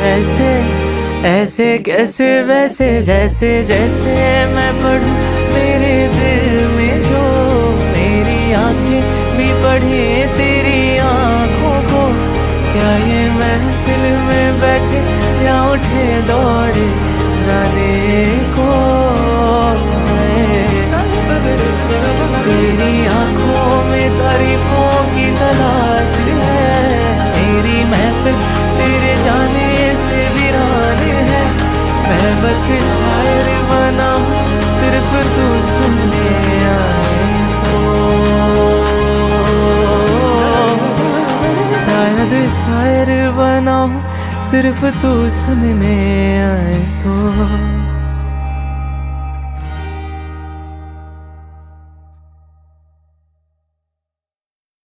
ऐसे ऐसे कैसे वैसे जैसे जैसे मैं पढ़ूं मेरे दिल में जो मेरी आंखें भी पढ़े तेरी आंखों को। क्या ये महफिल में बैठे या उठे दौड़े जाने को। तेरी आंखों में तारीफों की तलाश है, मेरी महफिल तेरे जाने से वीरान है। मैं बस शायर बना हूँ सिर्फ तू सुनने आए तो। शायद शायर बना हूँ सिर्फ तू सुनने आए तो।